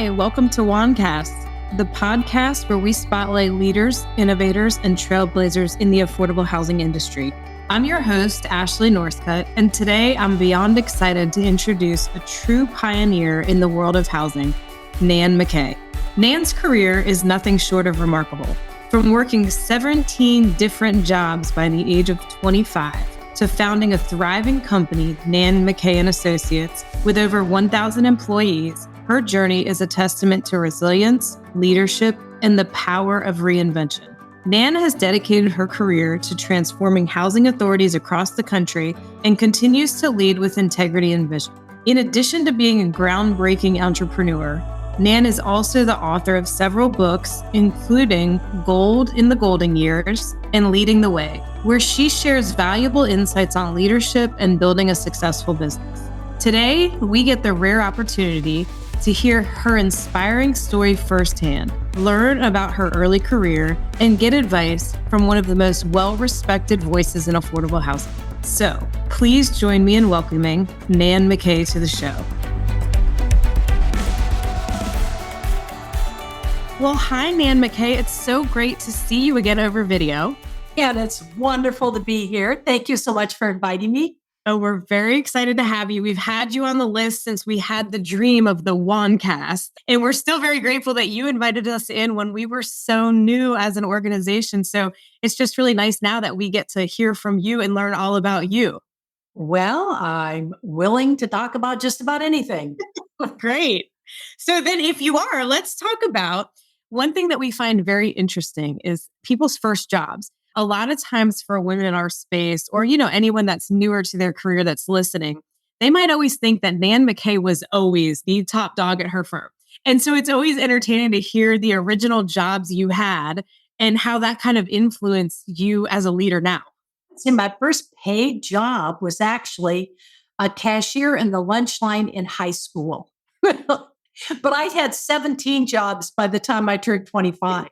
Hi, welcome to WAHNcast, the podcast where we spotlight leaders, innovators, and trailblazers in the affordable housing industry. I'm your host, Ashley Northcutt, and today I'm beyond excited to introduce a true pioneer in the world of housing, Nan McKay. Nan's career is nothing short of remarkable. From working 17 different jobs by the age of 25 to founding a thriving company, Nan McKay & Associates, with over 1,000 employees, her journey is a testament to resilience, leadership, and the power of reinvention. Nan has dedicated her career to transforming housing authorities across the country and continues to lead with integrity and vision. In addition to being a groundbreaking entrepreneur, Nan is also the author of several books, including Gold in the Golden Years and Leading the Way, where she shares valuable insights on leadership and building a successful business. Today, we get the rare opportunity to hear her inspiring story firsthand, learn about her early career, and get advice from one of the most well-respected voices in affordable housing. So, please join me in welcoming Nan McKay to the show. Well, hi, Nan McKay. It's so great to see you again over video. And it's wonderful to be here. Thank you so much for inviting me. Oh, we're very excited to have you. We've had you on the list since we had the dream of the WAHNcast. And we're still very grateful that you invited us in when we were so new as an organization. So it's just really nice now that we get to hear from you and learn all about you. Well, I'm willing to talk about just about anything. Great. So then if you are, let's talk about one thing that we find very interesting is people's first jobs. A lot of times for women in our space or, anyone that's newer to their career that's listening, they might always think that Nan McKay was always the top dog at her firm. And so it's always entertaining to hear the original jobs you had and how that kind of influenced you as a leader now. See, my first paid job was actually a cashier in the lunch line in high school. But I had 17 jobs by the time I turned 25.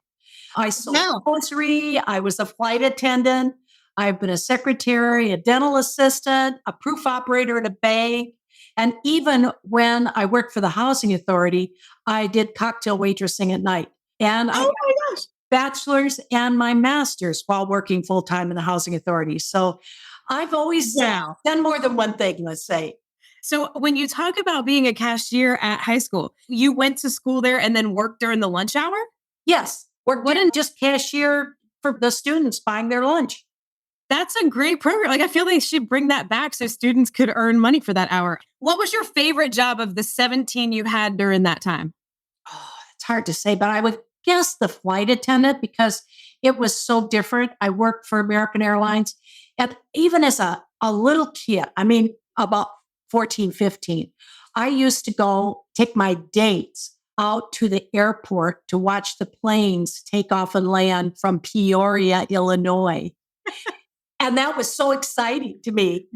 I sold grocery. I was a flight attendant. I've been a secretary, a dental assistant, a proof operator at a bank. And even when I worked for the housing authority, I did cocktail waitressing at night. And I got my bachelor's and my master's while working full time in the housing authority. So I've always done more than one thing, let's say. So when you talk about being a cashier at high school, you went to school there and then worked during the lunch hour? Yes. Or didn't just cashier for the students buying their lunch. That's a great program. I feel they should bring that back so students could earn money for that hour. What was your favorite job of the 17 you had during that time? Oh, it's hard to say, but I would guess the flight attendant because it was so different. I worked for American Airlines. And even as a little kid, about 14, 15, I used to go take my dates out to the airport to watch the planes take off and land from Peoria, Illinois. And that was so exciting to me.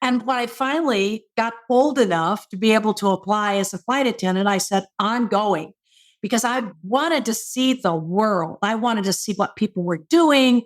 And when I finally got old enough to be able to apply as a flight attendant, I said, I'm going because I wanted to see the world. I wanted to see what people were doing.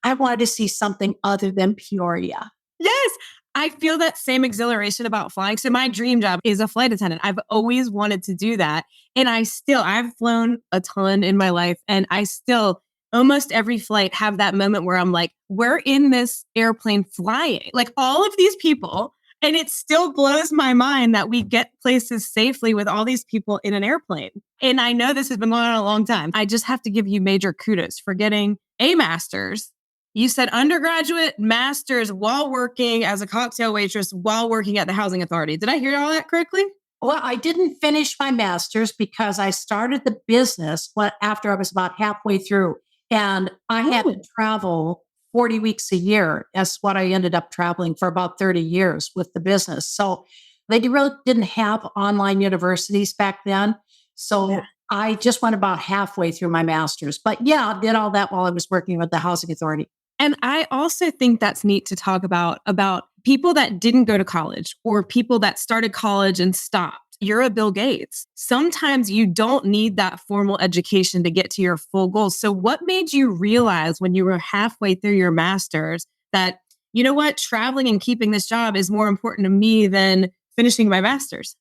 I wanted to see something other than Peoria. Yes. I feel that same exhilaration about flying. So my dream job is a flight attendant. I've always wanted to do that. And I've flown a ton in my life. And I still, almost every flight, have that moment where I'm like, we're in this airplane flying. Like all of these people. And it still blows my mind that we get places safely with all these people in an airplane. And I know this has been going on a long time. I just have to give you major kudos for getting a master's. You said undergraduate, master's, while working as a cocktail waitress, while working at the housing authority. Did I hear all that correctly? Well, I didn't finish my master's because I started the business after I was about halfway through. And I had to travel 40 weeks a year. That's what I ended up traveling for about 30 years with the business. So they really didn't have online universities back then. So I just went about halfway through my master's. But I did all that while I was working with the housing authority. And I also think that's neat to talk about people that didn't go to college or people that started college and stopped. You're a Bill Gates. Sometimes you don't need that formal education to get to your full goals. So what made you realize when you were halfway through your master's that, you know what, traveling and keeping this job is more important to me than finishing my master's?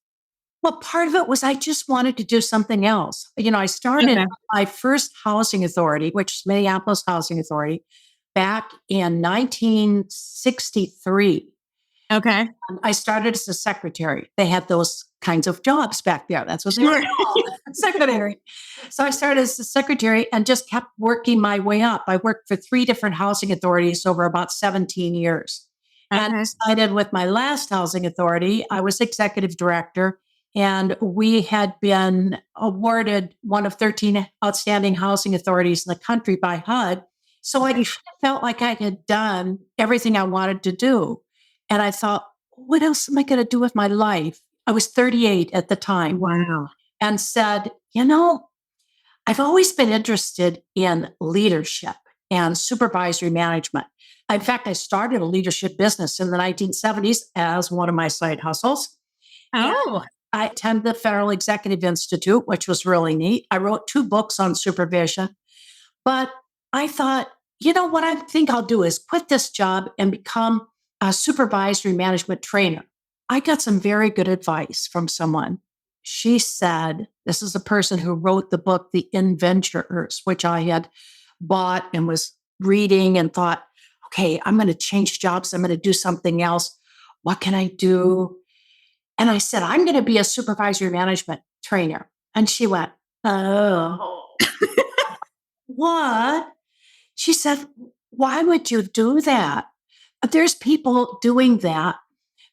Well, part of it was I just wanted to do something else. I started Okay. my first housing authority, which is Minneapolis Housing Authority, back in 1963. Okay. I started as a secretary. They had those kinds of jobs back there. That's what they were Sure. called, secretary. So I started as a secretary and just kept working my way up. I worked for 3 different housing authorities over about 17 years. And Okay. decided with my last housing authority, I was executive director, and we had been awarded one of 13 outstanding housing authorities in the country by HUD. So I kind of felt like I had done everything I wanted to do. And I thought, what else am I going to do with my life? I was 38 at the time Wow. and said, I've always been interested in leadership and supervisory management. In fact, I started a leadership business in the 1970s as one of my side hustles. And Oh, I attended the Federal Executive Institute, which was really neat. I wrote 2 books on supervision, but I thought, what I think I'll do is quit this job and become a supervisory management trainer. I got some very good advice from someone. She said, this is a person who wrote the book, The Inventors, which I had bought and was reading and thought, okay, I'm going to change jobs. I'm going to do something else. What can I do? And I said, I'm going to be a supervisory management trainer. And she went, oh, what? She said, why would you do that? There's people doing that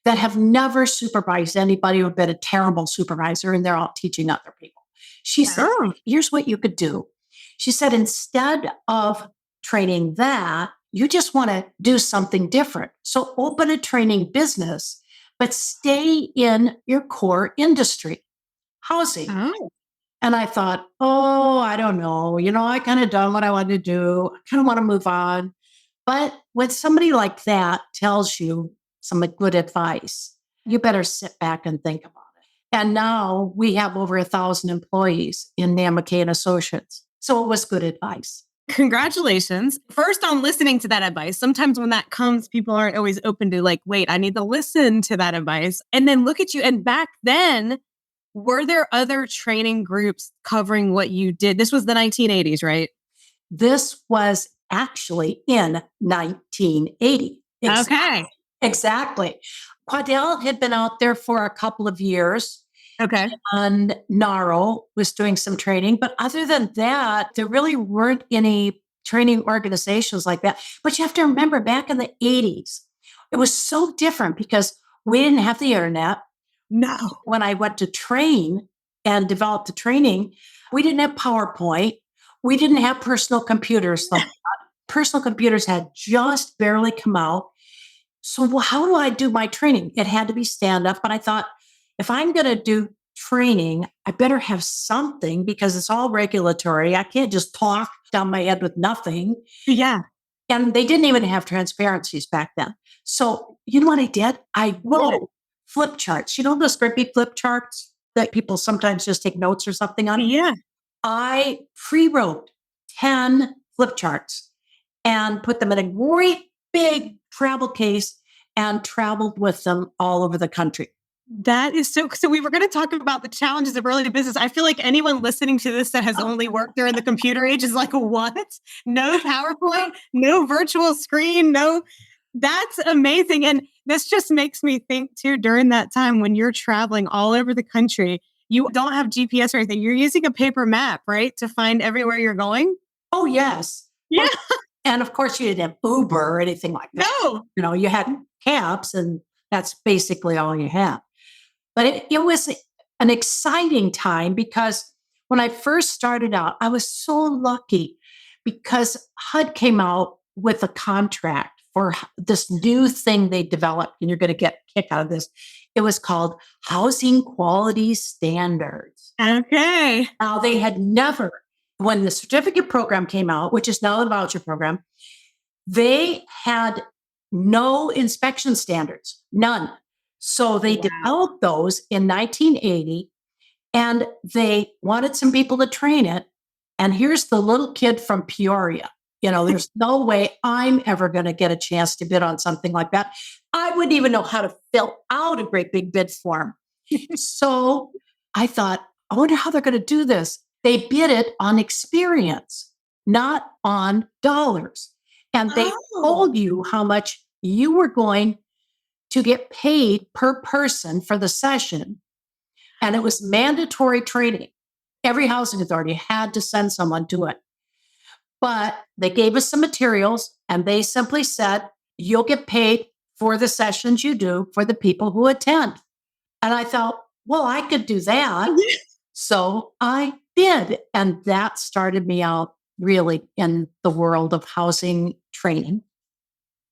have never supervised anybody who've been a terrible supervisor, and they're all teaching other people. She said, oh, here's what you could do. She said, instead of training that, you just want to do something different. So open a training business, but stay in your core industry, housing. oh. And I thought, oh, I don't know. I kind of done what I wanted to do. I kind of want to move on. But when somebody like that tells you some good advice, you better sit back and think about it. And now we have over 1,000 employees in Nan McKay and Associates. So it was good advice. Congratulations. First on listening to that advice. Sometimes when that comes, people aren't always open to like, wait, I need to listen to that advice. And then look at you. And back then, were there other training groups covering what you did? This was the 1980s, right? This was actually in 1980. Okay. Exactly. Quadell had been out there for a couple of years. Okay. And NARO was doing some training. But other than that, there really weren't any training organizations like that. But you have to remember back in the 80s, it was so different because we didn't have the internet. No. When I went to train and develop the training, we didn't have PowerPoint. We didn't have personal computers. Personal computers had just barely come out. So how do I do my training? It had to be stand up. But I thought, if I'm going to do training, I better have something because it's all regulatory. I can't just talk down my head with nothing. Yeah. And they didn't even have transparencies back then. So you know what I did? I wrote flip charts. Those great flip charts that people sometimes just take notes or something on? Yeah. I pre-wrote 10 flip charts and put them in a great big travel case and traveled with them all over the country. That is so we were going to talk about the challenges of early business. I feel like anyone listening to this that has only worked during the computer age is like, what? No PowerPoint, no virtual screen, no. That's amazing. And this just makes me think too, during that time when you're traveling all over the country, you don't have GPS or anything. You're using a paper map, right? To find everywhere you're going. Oh, yes. Yeah. And of course, you didn't have Uber or anything like that. No. You had cabs, and that's basically all you had. But it was an exciting time because when I first started out, I was so lucky because HUD came out with a contract for this new thing they developed, and you're going to get a kick out of this. It was called Housing Quality Standards. Okay. Now, they had never, when the certificate program came out, which is now the voucher program, they had no inspection standards, none. So they developed those in 1980, and they wanted some people to train it. And here's the little kid from Peoria. There's no way I'm ever going to get a chance to bid on something like that. I wouldn't even know how to fill out a great big bid form. So I thought, I wonder how they're going to do this. They bid it on experience, not on dollars. And they told you how much you were going to get paid per person for the session. And it was mandatory training. Every housing authority had to send someone to it. But they gave us some materials and they simply said, you'll get paid for the sessions you do for the people who attend. And I thought, well, I could do that. So I did. And that started me out really in the world of housing training.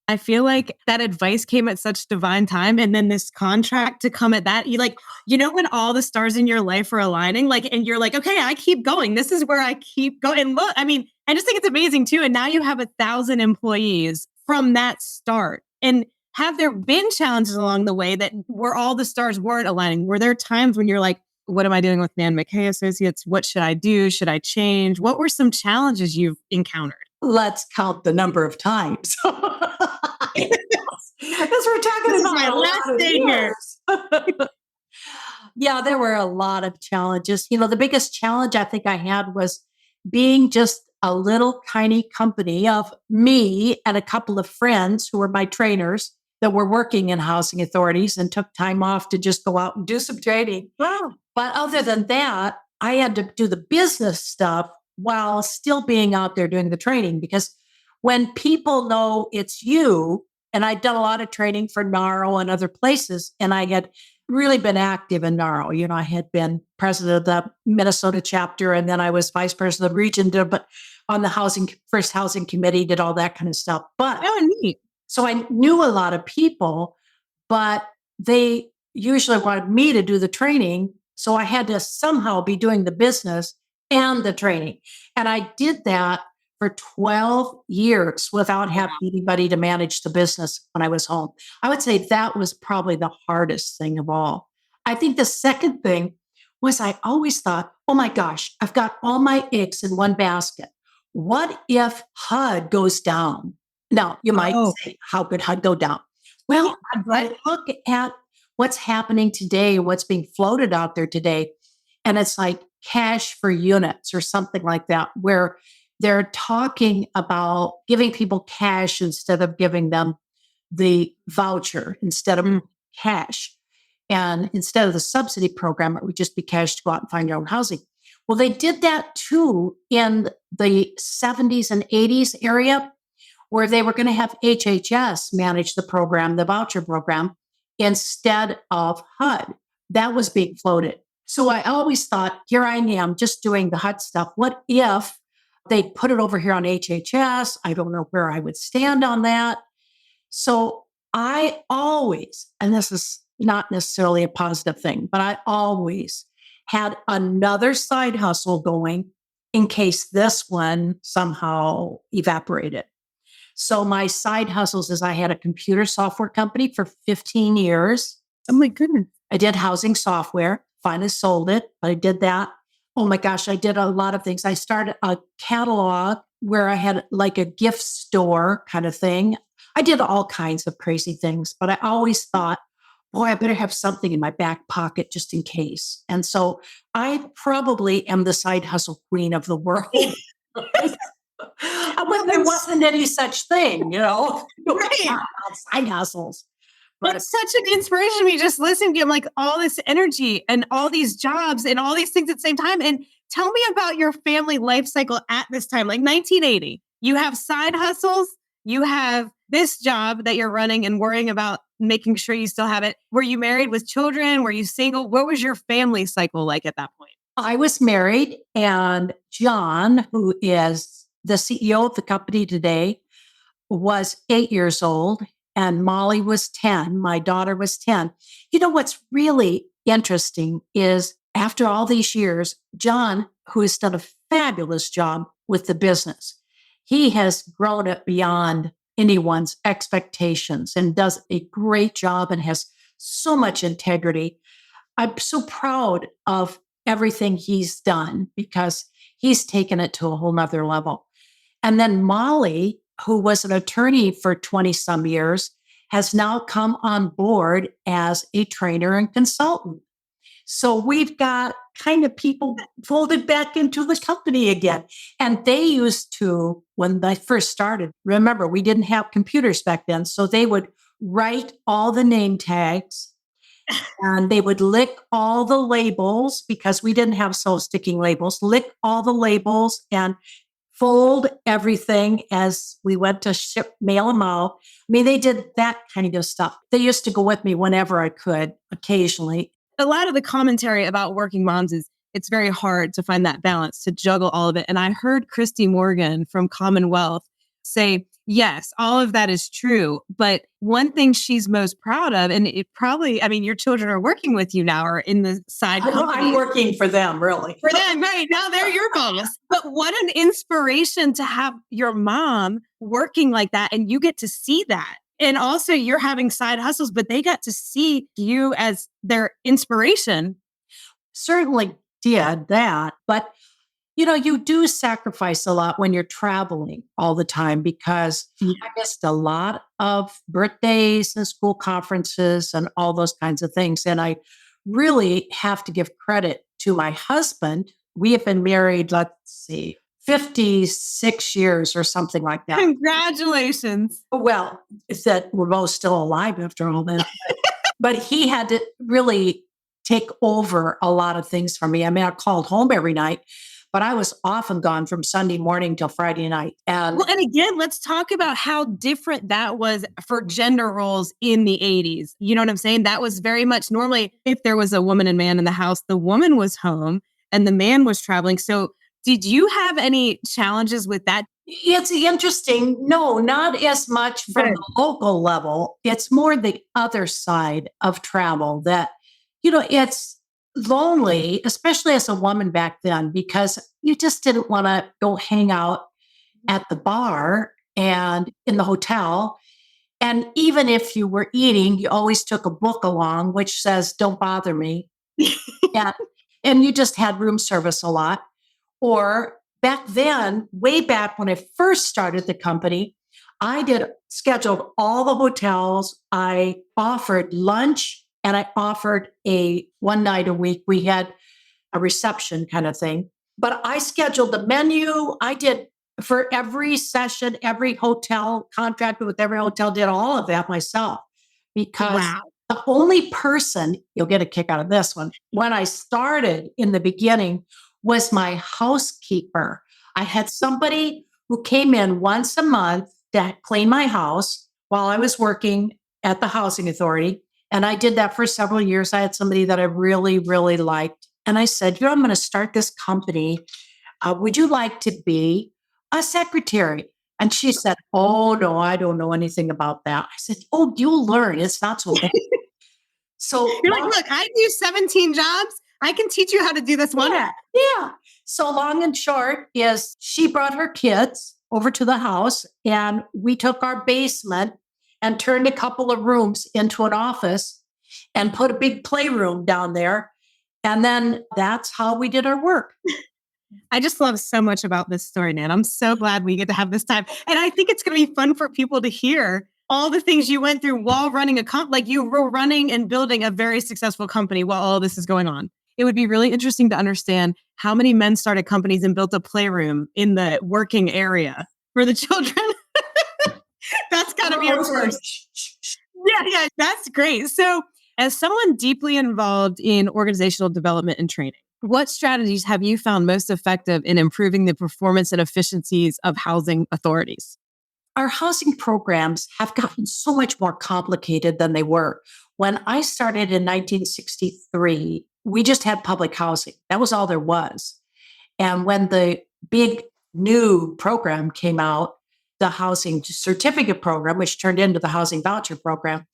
I feel like that advice came at such divine time. And then this contract to come at that, when all the stars in your life are aligning, and you're like, okay, I keep going. This is where I keep going. And look, I just think it's amazing too. And now you have 1,000 employees from that start. And have there been challenges along the way that where all the stars weren't aligning? Were there times when you're like, what am I doing with Nan McKay Associates? What should I do? Should I change? What were some challenges you've encountered? Let's count the number of times. Because we're talking about my last day here. Yeah, there were a lot of challenges. The biggest challenge I think I had was being just a little tiny company of me and a couple of friends who were my trainers that were working in housing authorities and took time off to just go out and do some training. Wow. But other than that, I had to do the business stuff while still being out there doing the training, because when people know it's you, and I'd done a lot of training for NARO and other places, and I had really been active in NARO. I had been president of the Minnesota chapter, and then I was vice president of the region, but on the first housing committee, did all that kind of stuff. But neat. So I knew a lot of people, but they usually wanted me to do the training. So I had to somehow be doing the business and the training. And I did that for 12 years without having anybody to manage the business when I was home. I would say that was probably the hardest thing of all. I think the second thing was I always thought, oh my gosh, I've got all my eggs in one basket. What if HUD goes down? Now, you might say, how could HUD go down? Well, I look at what's happening today, what's being floated out there today, and it's like cash for units or something like that, where they're talking about giving people cash instead of giving them the voucher instead of cash. And instead of the subsidy program, it would just be cash to go out and find your own housing. Well, they did that too in the 70s and 80s area, where they were going to have HHS manage the program, the voucher program, instead of HUD. That was being floated. So I always thought, here I am just doing the HUD stuff. What if they put it over here on HHS? I don't know where I would stand on that. So I always, and this is not necessarily a positive thing, but I always had another side hustle going in case this one somehow evaporated. So my side hustles is I had a computer software company for 15 years. Oh my goodness. I did housing software, finally sold it, but I did that. Oh my gosh, I did a lot of things. I started a catalog where I had like a gift store kind of thing. I did all kinds of crazy things, but I always thought, boy, I better have something in my back pocket just in case. And so I probably am the side hustle queen of the world. When there wasn't any such thing, Right. Side hustles. But it's such an inspiration to me just listening to you. I'm like, all this energy and all these jobs and all these things at the same time. And tell me about your family life cycle at this time, like 1980. You have side hustles. You have this job that you're running and worrying about making sure you still have it. Were you married with children? Were you single? What was your family cycle like at that point? I was married, and John, who is the CEO of the company today, was 8 years old, and Molly was 10. My daughter was 10. What's really interesting is after all these years, John, who has done a fabulous job with the business, he has grown it beyond anyone's expectations and does a great job and has so much integrity. I'm so proud of everything he's done because he's taken it to a whole nother level. And then Molly, who was an attorney for 20 some years, has now come on board as a trainer and consultant. So we've got kind of people folded back into the company again. And they used to, when I first started, remember, we didn't have computers back then. So they would write all the name tags and they would lick all the labels because we didn't have sticking labels, lick all the labels and fold everything as we went to mail them out. I mean, they did that kind of stuff. They used to go with me whenever I could, occasionally. A lot of the commentary about working moms is it's very hard to find that balance, to juggle all of it. And I heard Christy Morgan from Commonwealth say, yes, all of that is true. But one thing she's most proud of, and it probably, I mean, your children are working with you now or in the side company. I'm working for them, really. For them, right. Now they're your boss. But what an inspiration to have your mom working like that. And you get to see that. And also you're having side hustles, but they got to see you as their inspiration. Certainly did that. But, you do sacrifice a lot when you're traveling all the time because I missed a lot of birthdays and school conferences and all those kinds of things. And I really have to give credit to my husband. We have been married, let's see, 56 years or something like that. Congratulations. Well, it's that we're both still alive after all that. But he had to really take over a lot of things for me. I mean, I called home every night, but I was often gone from Sunday morning till Friday night. And again, let's talk about how different that was for gender roles in the 80s. You know what I'm saying? That was very much normally if there was a woman and man in the house, the woman was home and the man was traveling. So did you have any challenges with that? It's interesting. No, not as much from the local level. It's more the other side of travel that, it's lonely, especially as a woman back then, because you just didn't want to go hang out at the bar and in the hotel. And even if you were eating, you always took a book along, which says, don't bother me. and you just had room service a lot. Or back then, way back when I first started the company, I scheduled all the hotels. I offered lunch and I offered one night a week. We had a reception kind of thing, but I scheduled the menu. I did for every session, every hotel, contracted with every hotel, did all of that myself because the only person, you'll get a kick out of this one, when I started in the beginning was my housekeeper. I had somebody who came in once a month to clean my house while I was working at the housing authority. And I did that for several years. I had somebody that I really, really liked. And I said, I'm going to start this company. Would you like to be a secretary? And she said, oh, no, I don't know anything about that. I said, oh, you'll learn. It's not so bad. So you're like, look, I do 17 jobs. I can teach you how to do this one. Yeah. So long and short is she brought her kids over to the house and we took our basement and turned a couple of rooms into an office and put a big playroom down there. And then that's how we did our work. I just love so much about this story, Nan. I'm so glad we get to have this time. And I think it's going to be fun for people to hear all the things you went through while running like you were running and building a very successful company while all this is going on. It would be really interesting to understand how many men started companies and built a playroom in the working area for the children. That's got to be our first. Yeah, that's great. So as someone deeply involved in organizational development and training, what strategies have you found most effective in improving the performance and efficiencies of housing authorities? Our housing programs have gotten so much more complicated than they were. When I started in 1963, we just had public housing. That was all there was. And when the big new program came out, the housing certificate program, which turned into the housing voucher program,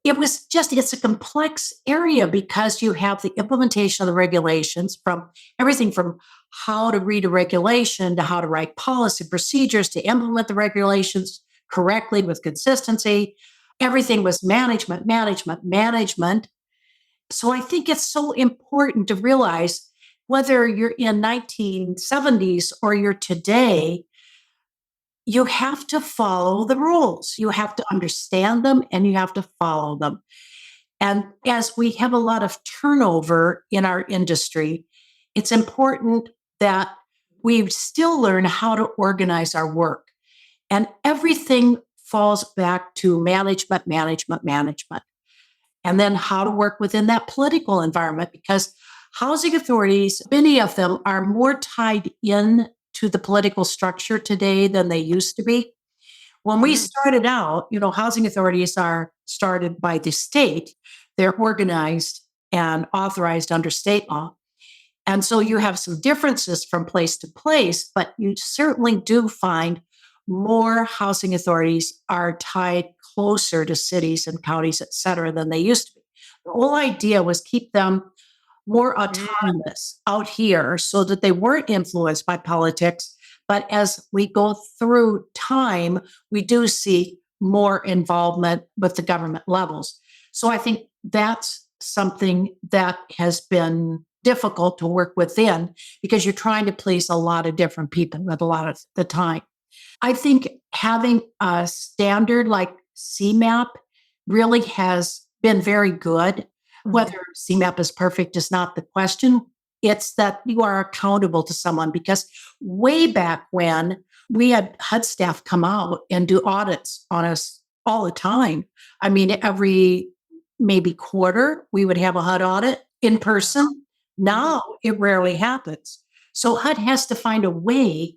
it's a complex area because you have the implementation of the regulations from everything from how to read a regulation to how to write policy procedures to implement the regulations correctly with consistency. Everything was management. So I think it's so important to realize whether you're in 1970s or you're today, you have to follow the rules. You have to understand them and you have to follow them. And as we have a lot of turnover in our industry, it's important that we still learn how to organize our work. And everything falls back to management, management, management. And then how to work within that political environment, because housing authorities, many of them are more tied in to the political structure today than they used to be. When we started out, housing authorities are started by the state. They're organized and authorized under state law. And so you have some differences from place to place, but you certainly do find more housing authorities are tied closer to cities and counties, et cetera, than they used to be. The whole idea was keep them more autonomous out here so that they weren't influenced by politics. But as we go through time, we do see more involvement with the government levels. So I think that's something that has been difficult to work within because you're trying to please a lot of different people at a lot of the time. I think having a standard like CMAP really has been very good. Whether CMAP is perfect is not the question. It's that you are accountable to someone because way back when we had HUD staff come out and do audits on us all the time. I mean, every maybe quarter, we would have a HUD audit in person. Now it rarely happens. So HUD has to find a way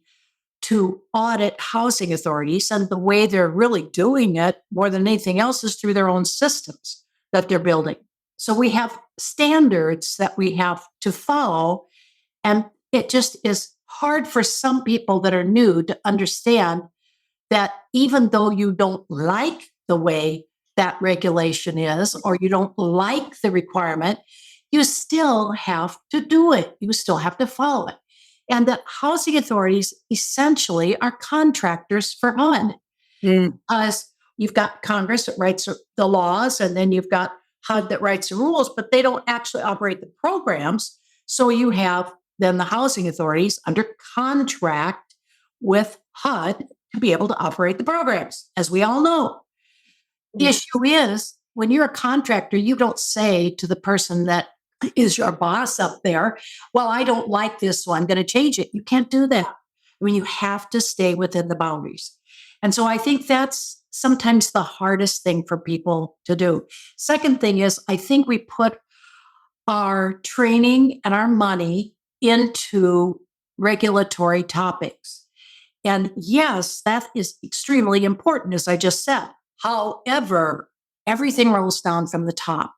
to audit housing authorities. And the way they're really doing it more than anything else is through their own systems that they're building. So we have standards that we have to follow. And it just is hard for some people that are new to understand that even though you don't like the way that regulation is, or you don't like the requirement, you still have to do it. You still have to follow it. And that housing authorities essentially are contractors for HUD. Because you've got Congress that writes the laws, and then you've got HUD that writes the rules, but they don't actually operate the programs. So you have then the housing authorities under contract with HUD to be able to operate the programs, as we all know. The issue is when you're a contractor, you don't say to the person that is your boss up there, well, I don't like this, so I'm going to change it. You can't do that. I mean, you have to stay within the boundaries. And so I think that's sometimes the hardest thing for people to do. Second thing is, I think we put our training and our money into regulatory topics. And yes, that is extremely important, as I just said. However, everything rolls down from the top.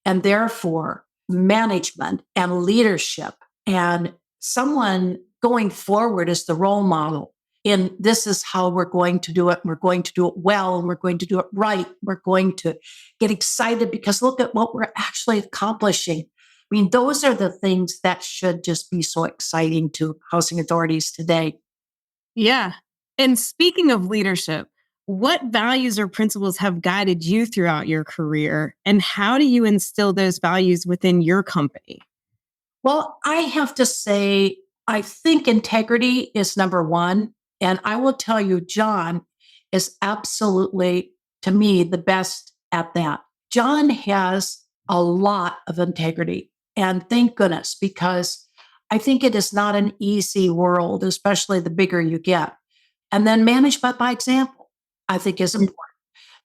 And therefore, management and leadership and someone going forward as the role model in this is how we're going to do it. We're going to do it well, and we're going to do it right. We're going to get excited because look at what we're actually accomplishing. I mean, those are the things that should just be so exciting to housing authorities today. Yeah. And speaking of leadership, what values or principles have guided you throughout your career, and how do you instill those values within your company? Well, I have to say, I think integrity is number one. And I will tell you, John is absolutely, to me, the best at that. John has a lot of integrity. And thank goodness, because I think it is not an easy world, especially the bigger you get. And then management by example, I think is important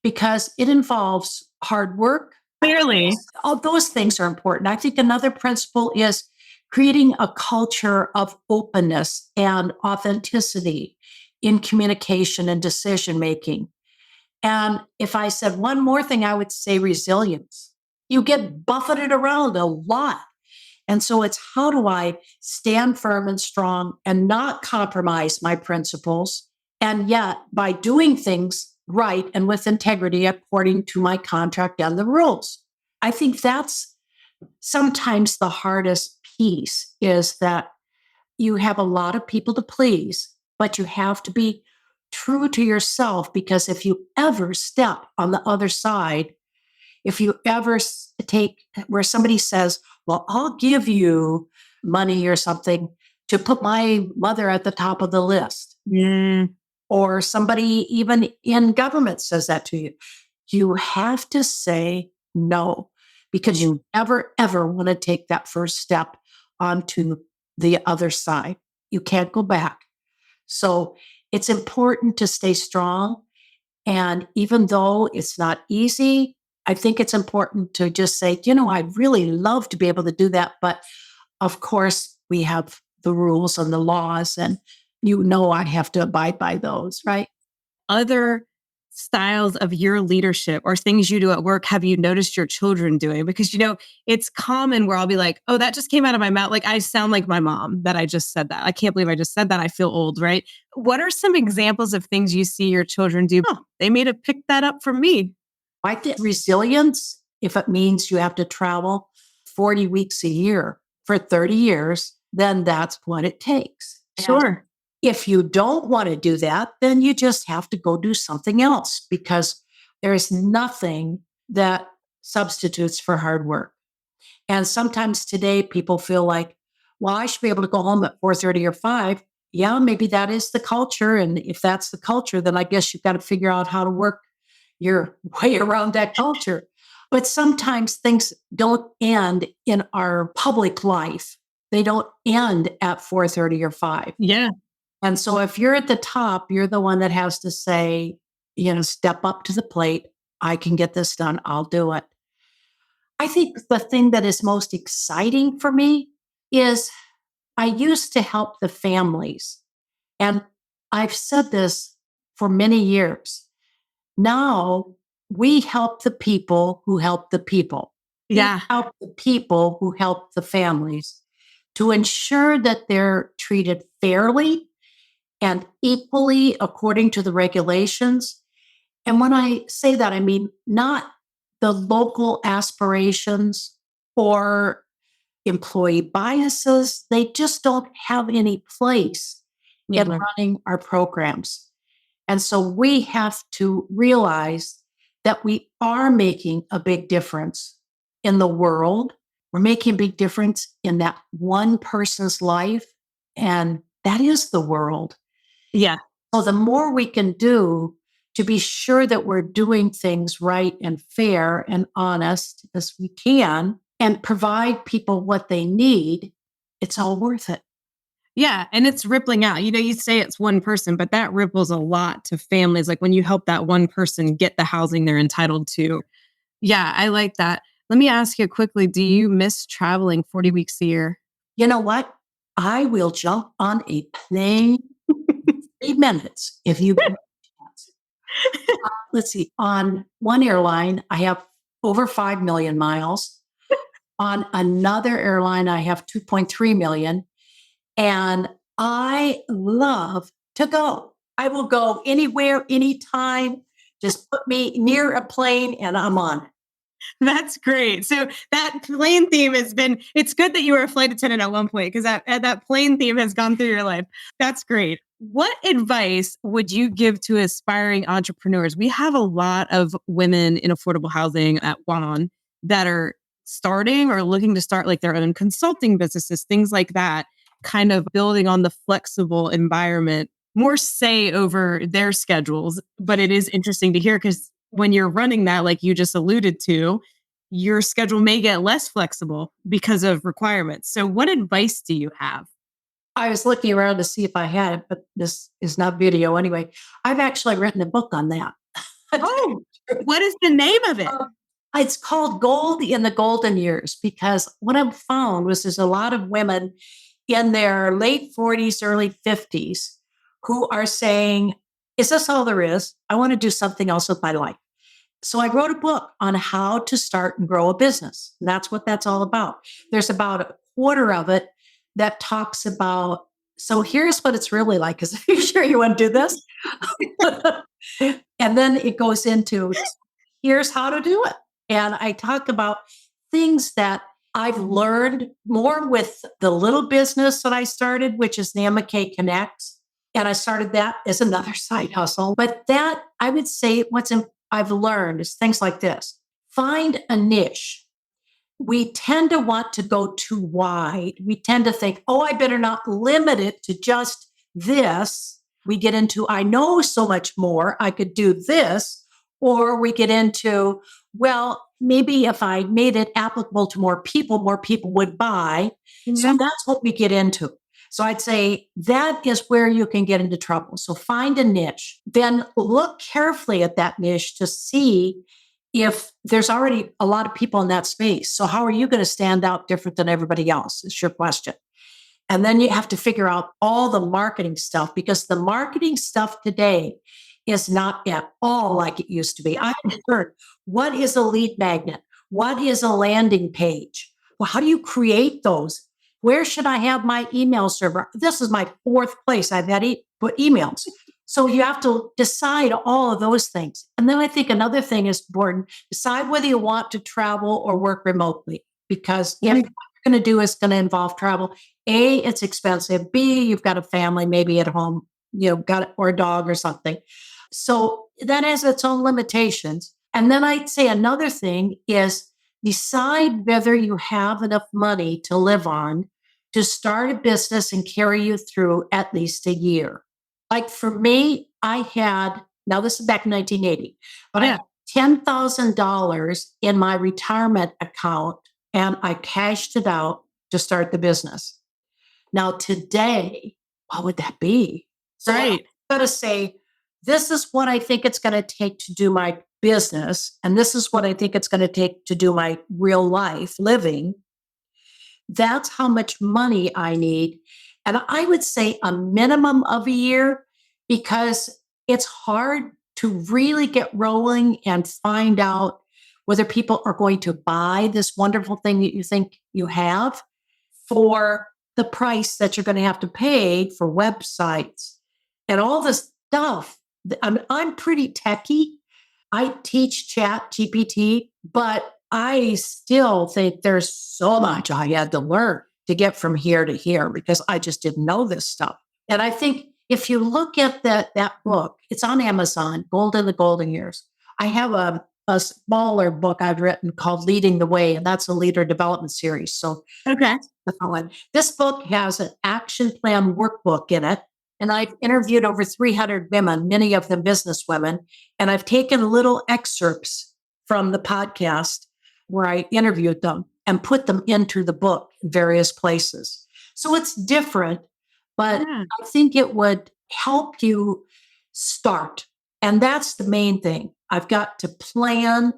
because it involves hard work. Clearly. All those things are important. I think another principle is creating a culture of openness and authenticity in communication and decision making. And if I said one more thing, I would say resilience. You get buffeted around a lot. And so it's how do I stand firm and strong and not compromise my principles? And yet, by doing things right and with integrity according to my contract and the rules. I think that's sometimes the hardest piece is that you have a lot of people to please, but you have to be true to yourself because if you ever step on the other side, if you ever take where somebody says, well, I'll give you money or something to put my mother at the top of the list. Or somebody even in government says that to you. You have to say no, because you never, ever want to take that first step onto the other side. You can't go back. So it's important to stay strong. And even though it's not easy, I think it's important to just say, I'd really love to be able to do that. But of course, we have the rules and the laws, and I have to abide by those, right? Other styles of your leadership or things you do at work have you noticed your children doing? Because, it's common where I'll be like, oh, that just came out of my mouth. Like I sound like my mom that I just said that. I can't believe I just said that. I feel old, right? What are some examples of things you see your children do? Oh, they may have picked that up from me. I think resilience, if it means you have to travel 40 weeks a year for 30 years, then that's what it takes. Sure. If you don't want to do that, then you just have to go do something else, because there is nothing that substitutes for hard work. And sometimes today people feel like, well, I should be able to go home at 4:30 or 5. Yeah, maybe that is the culture. And if that's the culture, then I guess you've got to figure out how to work your way around that culture. But sometimes things don't end in our public life. They don't end at 4:30 or 5. Yeah. And so if you're at the top, you're the one that has to say, step up to the plate. I can get this done. I'll do it. I think the thing that is most exciting for me is I used to help the families. And I've said this for many years. Now we help the people who help the people. Yeah. We help the people who help the families to ensure that they're treated fairly and equally according to the regulations. And when I say that, I mean not the local aspirations or employee biases. They just don't have any place in running our programs. And so we have to realize that we are making a big difference in the world. We're making a big difference in that one person's life, and that is the world. Yeah. So the more we can do to be sure that we're doing things right and fair and honest as we can and provide people what they need, it's all worth it. Yeah. And it's rippling out. You say it's one person, but that ripples a lot to families. Like when you help that one person get the housing they're entitled to. Yeah, I like that. Let me ask you quickly, do you miss traveling 40 weeks a year? You know what? I will jump on a plane 3 minutes if you let's see. On one airline, I have over 5 million miles. On another airline, I have 2.3 million. And I love to go. I will go anywhere, anytime. Just put me near a plane and I'm on it. That's great. So that plane theme it's good that you were a flight attendant at one point, because that plane theme has gone through your life. That's great. What advice would you give to aspiring entrepreneurs? We have a lot of women in affordable housing at WAHN that are starting or looking to start like their own consulting businesses, things like that, kind of building on the flexible environment, more say over their schedules. But it is interesting to hear, because when you're running that, like you just alluded to, your schedule may get less flexible because of requirements. So what advice do you have? I was looking around to see if I had it, but this is not video anyway. I've actually written a book on that. Oh, what is the name of it? It's called Gold in the Golden Years, because what I've found was there's a lot of women in their late 40s, early 50s who are saying, is this all there is? I want to do something else with my life. So I wrote a book on how to start and grow a business. And that's what that's all about. There's about a quarter of it that talks about, so here's what it's really like. Are you sure you want to do this? And then it goes into, here's how to do it. And I talk about things that I've learned more with the little business that I started, which is Nan McKay Connects. And I started that as another side hustle. But that, I would say, I've learned is things like this. Find a niche. We tend to want to go too wide. We tend to think, oh, I better not limit it to just this. We get into, I know so much more, I could do this. Or we get into, well, maybe if I made it applicable to more people would buy. So that's what we get into. So I'd say that is where you can get into trouble. So find a niche, then look carefully at that niche to see if there's already a lot of people in that space. So how are you going to stand out different than everybody else? Is your question. And then you have to figure out all the marketing stuff, because the marketing stuff today is not at all like it used to be. I've heard, what is a lead magnet? What is a landing page? Well, how do you create those? Where should I have my email server? This is my fourth place I've had put emails. So you have to decide all of those things. And then I think another thing is important. Decide whether you want to travel or work remotely, because if what you're going to do is going to involve travel, A, it's expensive. B, you've got a family maybe at home, or a dog or something. So that has its own limitations. And then I'd say another thing is decide whether you have enough money to live on to start a business and carry you through at least a year. Like for me, now this is back in 1980, but I had $10,000 in my retirement account and I cashed it out to start the business. Now today, what would that be? So I'm going to say, this is what I think it's going to take to do my business. And this is what I think it's going to take to do my real life living. That's how much money I need. And I would say a minimum of a year, because it's hard to really get rolling and find out whether people are going to buy this wonderful thing that you think you have for the price that you're going to have to pay for websites and all this stuff. I'm pretty techie. I teach Chat GPT, but I still think there's so much I had to learn to get from here to here, because I just didn't know this stuff. And I think if you look at that book, it's on Amazon, Gold in the Golden Years. I have a smaller book I've written called Leading the Way, and that's a leader development series. So this book has an action plan workbook in it. And I've interviewed over 300 women, many of them business women. And I've taken little excerpts from the podcast where I interviewed them and put them into the book in various places. So it's different, but I think it would help you start. And that's the main thing. I've got to plan,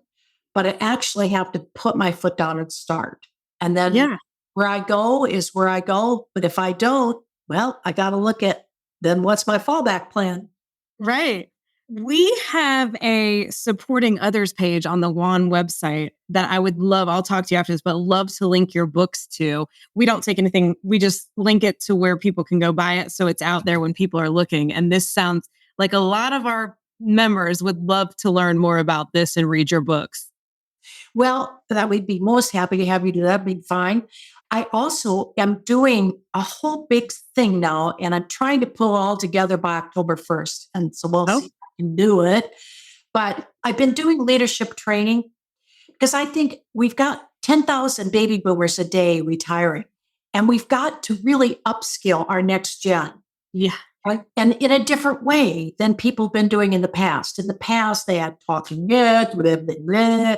but I actually have to put my foot down and start. And then where I go is where I go. But if I don't, well, I got to look at, then what's my fallback plan? Right. We have a supporting others page on the WAHN website that I would love. I'll talk to you after this, but love to link your books to. We don't take anything. We just link it to where people can go buy it. So it's out there when people are looking. And this sounds like a lot of our members would love to learn more about this and read your books. Well, that we'd be most happy to have you do that. Be fine. I also am doing a whole big thing now, and I'm trying to pull it all together by October 1st. And so we'll see if I can do it. But I've been doing leadership training because I think we've got 10,000 baby boomers a day retiring, and we've got to really upskill our next gen. Yeah. Right? And in a different way than people have been doing in the past. In the past, they had talking heads, blah, blah, blah,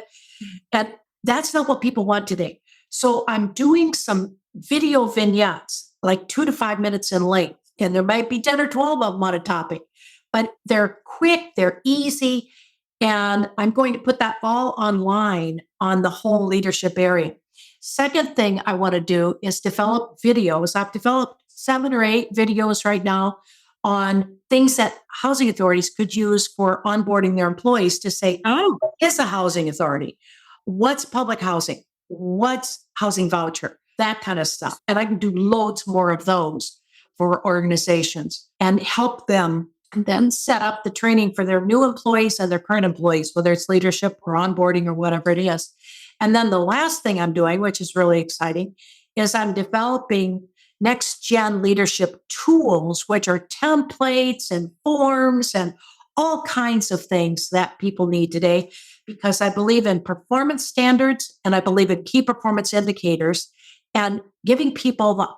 and that's not what people want today. So I'm doing some video vignettes, like 2 to 5 minutes in length, and there might be 10 or 12 of them on a topic, but they're quick, they're easy, and I'm going to put that all online on the whole leadership area. Second thing I want to do is develop videos. I've developed 7 or 8 videos right now on things that housing authorities could use for onboarding their employees to say, what is a housing authority? What's public housing? What's housing voucher? That kind of stuff. And I can do loads more of those for organizations and help them then set up the training for their new employees and their current employees, whether it's leadership or onboarding or whatever it is. And then the last thing I'm doing, which is really exciting, is I'm developing next gen leadership tools, which are templates and forms and all kinds of things that people need today, because I believe in performance standards and I believe in key performance indicators and giving people the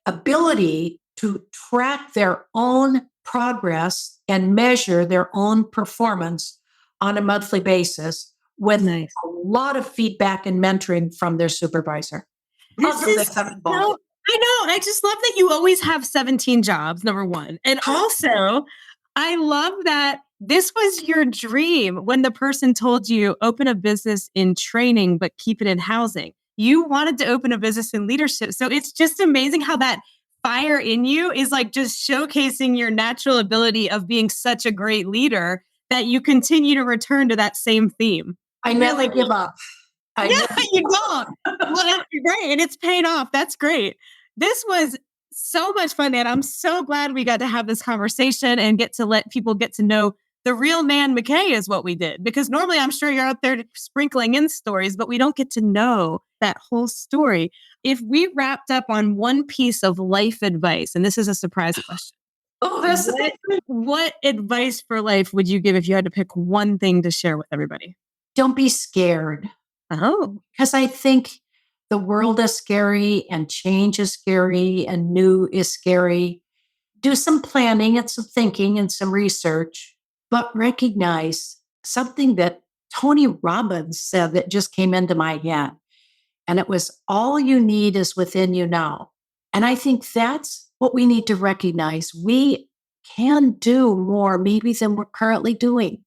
ability to track their own progress and measure their own performance on a monthly basis with Nice. a lot of feedback and mentoring from their supervisor. This Also, is they have involved. so, I know. I just love that you always have 17 jobs, number one. And also, I love that this was your dream when the person told you open a business in training, but keep it in housing. You wanted to open a business in leadership. So it's just amazing how that fire in you is like just showcasing your natural ability of being such a great leader that you continue to return to that same theme. I never give up. You don't. Well, that's great. And it's paid off. That's great. This was so much fun, and I'm so glad we got to have this conversation and get to let people get to know the real Nan McKay is what we did. Because normally I'm sure you're out there sprinkling in stories, but we don't get to know that whole story. If we wrapped up on one piece of life advice, and this is a surprise question. What advice for life would you give if you had to pick one thing to share with everybody? Don't be scared. Oh, Because I think the world is scary and change is scary and new is scary. Do some planning and some thinking and some research, but recognize something that Tony Robbins said that just came into my head. And it was, all you need is within you now. And I think that's what we need to recognize. We can do more maybe than we're currently doing.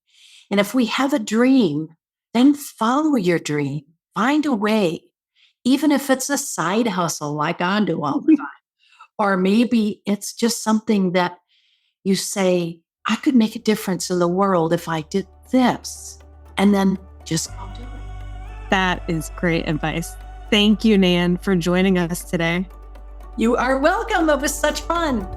And if we have a dream, then follow your dream. Find a way, even if it's a side hustle like I do all the time. Or maybe it's just something that you say, I could make a difference in the world if I did this. And then just go do it. that is great advice. Thank you, Nan, for joining us today. You are welcome. It was such fun.